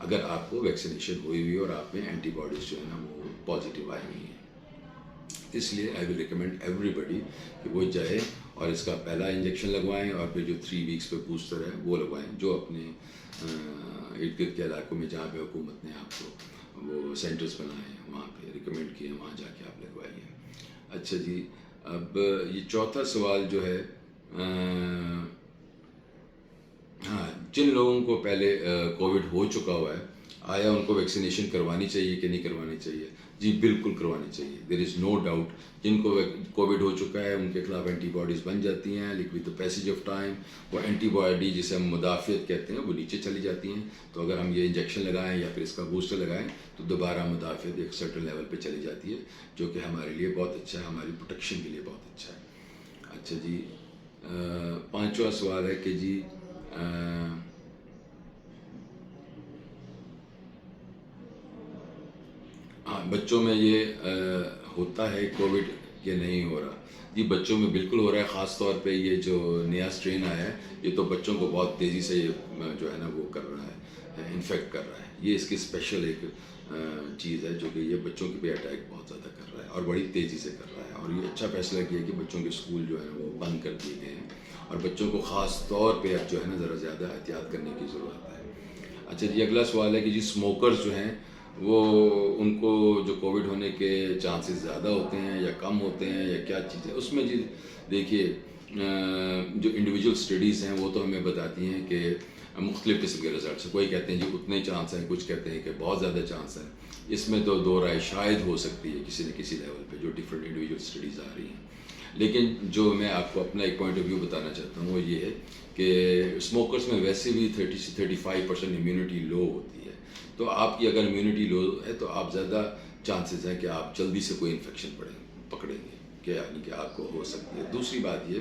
اگر آپ کو ویکسینیشن ہوئی ہوئی اور آپ میں اینٹی باڈیز جو ہے نا وہ پازیٹیو آئی ہوئی ہیں. اس لیے آئی ول ریکمینڈ ایوری بڈی کہ وہ جائے اور اس کا پہلا انجیکشن لگوائیں اور پھر جو 3 ویکس پہ بوسٹر ہے وہ لگوائیں, جو اپنے ارد گرد کے علاقوں میں جہاں پہ حکومت نے آپ کو وہ سینٹرز بنائے ہیں وہاں پہ ریکمینڈ کیے ہیں, وہاں جا کے آپ لگوائیے. اچھا جی, اب یہ چوتھا سوال جو ہے, ہاں جن لوگوں کو پہلے کووڈ ہو چکا ہوا ہے آیا ان کو ویکسینیشن کروانی چاہیے کہ نہیں کروانی چاہیے؟ جی بالکل کروانی چاہیے. دیر از نو ڈاؤٹ, جن کو کووڈ ہو چکا ہے ان کے خلاف اینٹی باڈیز بن جاتی ہیں, لیکن with the passage of time وہ اینٹی باڈی جسے ہم مدافعت کہتے ہیں وہ نیچے چلی جاتی ہیں. تو اگر ہم یہ انجیکشن لگائیں یا پھر اس کا بوسٹر لگائیں تو دوبارہ مدافعت ایک سرٹن لیول پہ چلی جاتی ہے, جو کہ ہمارے لیے بہت اچھا ہے, ہماری پروٹیکشن کے لیے بہت اچھا ہے. اچھا جی, 5واں سوال ہے کہ جی ہاں بچوں میں یہ ہوتا ہے کووڈ کہ نہیں ہو رہا؟ جی بچوں میں بالکل ہو رہا ہے, خاص طور پہ یہ جو نیا اسٹرین آیا ہے یہ تو بچوں کو بہت تیزی سے جو ہے نا وہ کر رہا ہے, انفیکٹ کر رہا ہے. یہ اس کی اسپیشل ایک چیز ہے جو کہ یہ بچوں کے پہ اٹیک بہت زیادہ کر رہا ہے اور بڑی تیزی سے کر رہا ہے. اور یہ اچھا فیصلہ کیا کہ بچوں کے اسکول جو ہے وہ بند کر دیے گئے ہیں اور بچوں کو خاص طور پہ اب جو ہے نا ذرا زیادہ احتیاط کرنے کی ضرورت ہے. اچھا جی, اگلا سوال ہے کہ جی اسموکرز جو ہیں وہ ان کو جو کووڈ ہونے کے چانسز زیادہ ہوتے ہیں یا کم ہوتے ہیں یا کیا چیز ہے اس میں؟ جی دیکھیے, جو انڈیویجول اسٹڈیز ہیں وہ تو ہمیں بتاتی ہیں کہ مختلف قسم کے رزلٹس ہیں. کوئی کہتے ہیں جی اتنے چانس ہیں, کچھ کہتے ہیں کہ بہت زیادہ چانس ہیں. اس میں تو دو رائے شاید ہو سکتی ہے کسی نہ کسی لیول پہ جو ڈفرینٹ انڈیویجول اسٹڈیز آ رہی ہیں. لیکن جو میں آپ کو اپنا ایک پوائنٹ آف ویو بتانا چاہتا ہوں وہ یہ ہے کہ اسموکرس میں ویسے بھی 30 سے 35% امیونٹی لو ہوتی ہے. تو آپ کی اگر امیونٹی لو ہے تو آپ زیادہ چانسز ہیں کہ آپ جلدی سے کوئی انفیکشن پکڑیں گے, کہ یعنی کہ آپ کو ہو سکتی ہے. دوسری بات یہ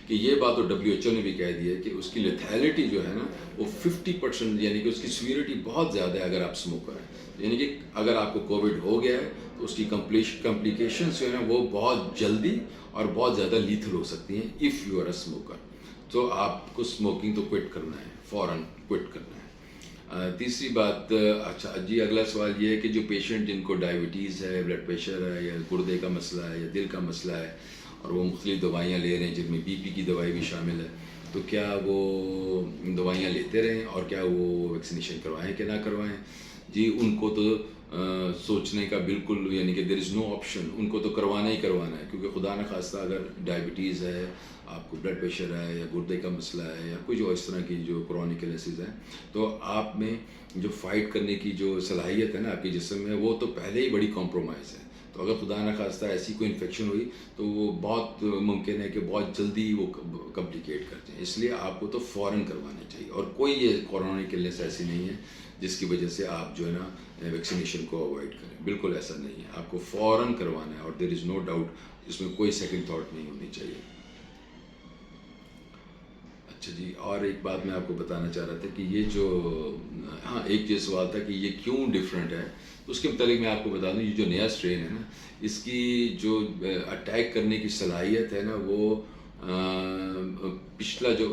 کہ یہ بات تو WHO نے بھی کہہ دی ہے کہ اس کی لیتھیلٹی جو ہے نا وہ 50%, یعنی کہ اس کی سیویرٹی بہت زیادہ ہے اگر آپ اسموکر ہیں. یعنی کہ اگر آپ کو کووڈ ہو گیا ہے تو اس کی کمپلیکیشنس جو ہے نا وہ بہت جلدی اور بہت زیادہ لیتھل ہو سکتی ہیں if you are a smoker. تو آپ کو اسموکنگ تو کوئٹ کرنا ہے, فوراً کوئٹ کرنا ہے. تیسری بات, اچھا جی اگلا سوال یہ ہے کہ جو پیشنٹ جن کو ڈائبٹیز ہے, بلڈ پریشر ہے یا گردے کا مسئلہ ہے یا دل کا مسئلہ ہے اور وہ مختلف دوائیاں لے رہے ہیں جن میں BP کی دوائی بھی شامل ہے, تو کیا وہ دوائیاں لیتے رہیں اور کیا وہ ویکسینیشن کروائیں کہ نہ کروائیں؟ جی ان کو تو سوچنے کا بالکل, یعنی کہ دیر از نو آپشن, ان کو تو کروانا ہی کروانا ہے. کیونکہ خدا نخواستہ اگر ڈائبٹیز ہے, آپ کو بلڈ پریشر ہے یا گردے کا مسئلہ ہے یا کوئی جو اس طرح کی جو کرونک النیسز ہیں, تو آپ میں جو فائٹ کرنے کی جو صلاحیت ہے نا آپ کے جسم میں وہ تو پہلے ہی بڑی کمپرومائز ہے. تو اگر خدا نخواستہ ایسی کوئی انفیکشن ہوئی تو وہ بہت ممکن ہے کہ بہت جلدی وہ کمپلیکیٹ کر جائیں. اس لیے آپ کو تو فوراً کروانا چاہیے. اور کوئی یہ کرونک النیس ایسی نہیں ہے جس کی وجہ سے آپ جو ہے نا ویکسینیشن کو اوائڈ کریں. بالکل ایسا نہیں ہے, آپ کو فوراً کروانا ہے اور دیر از نو ڈاؤٹ اس میں کوئی سیکنڈ تھاٹ نہیں ہونی چاہیے. اچھا جی, اور ایک بات میں آپ کو بتانا چاہ رہا تھا کہ یہ جو ہاں ایک یہ سوال تھا کہ یہ کیوں ڈفرینٹ ہے, اس کے متعلق میں آپ کو بتا دوں یہ جو نیا اسٹرین ہے نا اس کی جو اٹیک کرنے کی صلاحیت ہے نا وہ پچھلا جو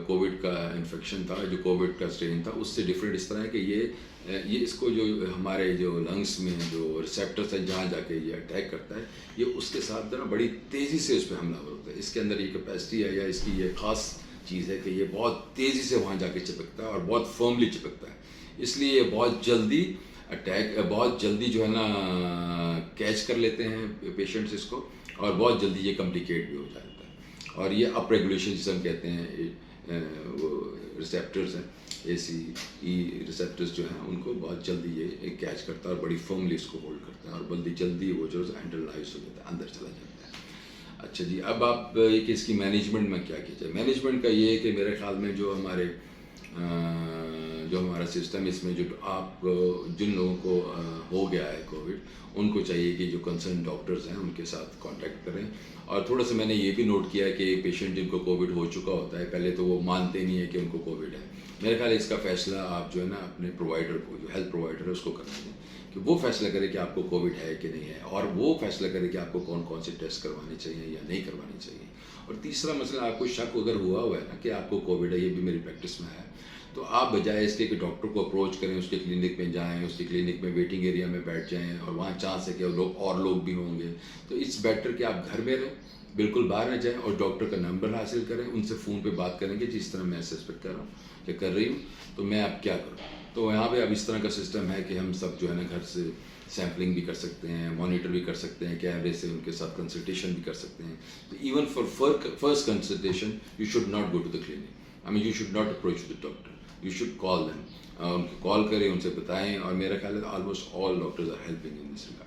کووڈ کا انفیکشن تھا, جو کووڈ کا اسٹرین تھا اس سے ڈفرینٹ اس طرح ہے کہ یہ اس کو جو ہمارے جو لنگس میں جو ریسیپٹرس ہیں جہاں جا کے یہ اٹیک کرتا ہے یہ اس کے ساتھ نا بڑی تیزی سے اس پہ حملہ ہوتا ہے. اس کے اندر یہ کیپیسٹی ہے یا اس کی یہ خاص چیز ہے کہ یہ بہت تیزی سے وہاں جا کے چپکتا ہے اور بہت فرملی چپکتا ہے. اس لیے یہ بہت جلدی بہت جلدی جو ہے نا کیچ کر لیتے ہیں پیشنٹس اس کو, اور بہت جلدی یہ کمپلیکیٹ بھی ہو جاتا ہے. اور یہ اپ ریگولیشن جسے ہم کہتے ہیں وہ ریسیپٹرز ہیں, ACE ریسیپٹرز جو ہیں ان کو بہت جلدی یہ کیچ کرتا ہے اور بڑی فرملی اس کو ہولڈ کرتا ہے اور بلدی جلدی وہ جو انٹرلائز ہو جاتا ہے, اندر چلا جاتا ہے. اچھا جی, اب آپ کہ اس کی مینجمنٹ میں کیا کیا جائے؟ مینجمنٹ کا یہ ہے کہ میرے خیال میں جو ہمارا سسٹم اس میں جو آپ جن لوگوں کو ہو گیا ہے کووڈ ان کو چاہیے کہ جو کنسرن ڈاکٹرز ہیں ان کے ساتھ کانٹیکٹ کریں. اور تھوڑا سا میں نے یہ بھی نوٹ کیا ہے کہ پیشنٹ جن کو کووڈ ہو چکا ہوتا ہے پہلے تو وہ مانتے نہیں ہے کہ ان کو کووڈ ہے. میرے خیال اس کا فیصلہ آپ جو ہے نا اپنے پرووائڈر کو, جو ہیلتھ پرووائڈر ہے اس کو کرنا دیں کہ وہ فیصلہ کرے کہ آپ کو کووڈ ہے کہ نہیں ہے, اور وہ فیصلہ کرے کہ آپ کو کون کون سے ٹیسٹ کروانے چاہیے یا نہیں کروانے چاہیے. اور تیسرا مسئلہ, آپ کو شک اگر ہوا ہے نا کہ آپ کو کووڈ ہے, یہ بھی میری پریکٹس میں ہے, تو آپ بجائے اس کے کہ ڈاکٹر کو اپروچ کریں، اس کے کلینک میں جائیں، اس کے کلینک میں ویٹنگ ایریا میں بیٹھ جائیں اور وہاں چانس ہے کہ لوگ بھی ہوں گے، تو اٹس بیٹر کہ آپ گھر میں رہیں، بالکل باہر نہ جائیں اور ڈاکٹر کا نمبر حاصل کریں، ان سے فون پہ بات کریں گے جس طرح میں اسسپیکٹ کر رہا ہوں کہ کر رہی ہوں، تو میں اب کیا کروں. تو یہاں پہ اب اس طرح کا سسٹم ہے کہ ہم سب جو ہے نا گھر سے سیمپلنگ بھی کر سکتے ہیں، مانیٹر بھی کر سکتے ہیں، کیمرے سے ان کے ساتھ کنسلٹیشن بھی کر سکتے ہیں. تو even for first consultation you should not go to the clinic, I mean you should not approach the doctor, you should call them, ان کو کال کریں، ان سے بتائیں، اور میرا خیال ہے almost all doctors are helping in this regard.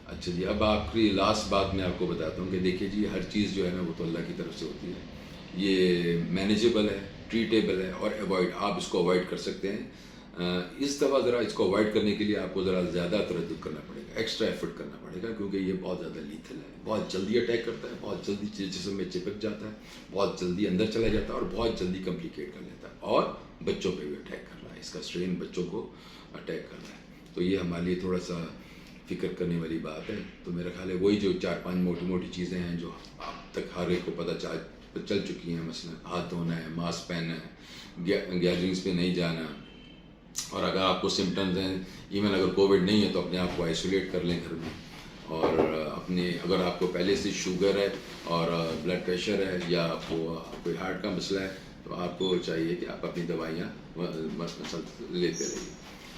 اچھا جی، اب آپ کی لاسٹ بات میں آپ کو بتاتا ہوں کہ دیکھیے جی، ہر چیز جو ہے نا وہ تو اللہ کی طرف سے ہوتی ہے، یہ مینیجیبل ہے، ٹریٹیبل ہے اور آپ اس کو اوائڈ کر سکتے ہیں. اس دفعہ ذرا اس کو اوائڈ کرنے کے لیے آپ کو ذرا زیادہ تردد کرنا پڑے گا، ایکسٹرا ایفرٹ کرنا پڑے گا، کیونکہ یہ بہت زیادہ لیتھل ہے، بہت جلدی اٹیک کرتا ہے، بہت جلدی جسم میں چپک جاتا ہے، بہت جلدی اندر چلا جاتا ہے اور بہت جلدی کمپلیکیٹ کر لیتا ہے، اور بچوں پہ بھی اٹیک کر رہا ہے، اس کا اسٹرین بچوں کو اٹیک کر رہا ہے. تو یہ ہمارے لیے تھوڑا سا فکر کرنے والی بات ہے. تو میرا خیال ہے وہی جو 4-5 موٹی موٹی چیزیں ہیں جو اب تک ہر ایک کو پتہ چل چکی ہیں، مثلا ہاتھ دھونا ہے، ماسک پہننا ہے، گیدرنگس پہ نہیں جانا، اور اگر آپ کو سمٹمز ہیں، ایون اگر کووڈ نہیں ہے تو اپنے آپ کو آئسولیٹ کر لیں گھر میں، اور اگر آپ کو پہلے سے شوگر ہے اور بلڈ پریشر ہے یا آپ کو کوئی ہارٹ کا مسئلہ ہے تو آپ کو چاہیے کہ آپ اپنی دوائیاں لیتے رہیے.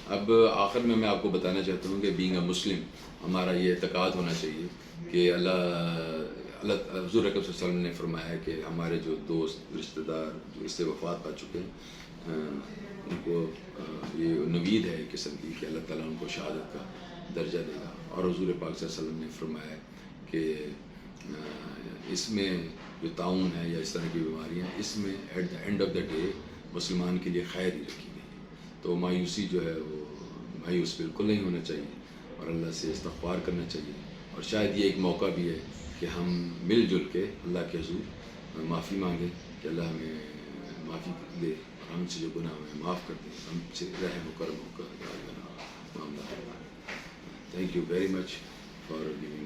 اب آخر میں آپ کو بتانا چاہتا ہوں کہ بینگ اے مسلم ہمارا یہ اعتقاد ہونا چاہیے کہ حضور اکرم صلی اللہ علیہ وسلم نے فرمایا ہے کہ ہمارے جو دوست رشتہ دار جو اس سے وفات پا چکے ہیں، ان کو یہ نوید ہے ایک قسم کی کہ اللہ تعالیٰ ان کو شہادت کا درجہ دے گا. اور حضور پاک صلی اللہ علیہ وسلم نے فرمایا کہ اس میں جو تعاون ہے یا اس طرح کی بیماریاں، اس میں at the end of the day مسلمان کے لیے خیر ہی رکھی گئی ہے. تو مایوسی جو ہے وہ مایوس بالکل نہیں ہونا چاہیے اور اللہ سے استغفار کرنا چاہیے. اور شاید یہ ایک موقع بھی ہے کہ ہم مل جل کے اللہ کے حضور معافی مانگیں کہ اللہ ہمیں معافی دے اور ہم سے جو گناہ ہوئے معاف کر دیں، ہم سے رحم و کرم ہو کر معاملہ. Thank you very much for giving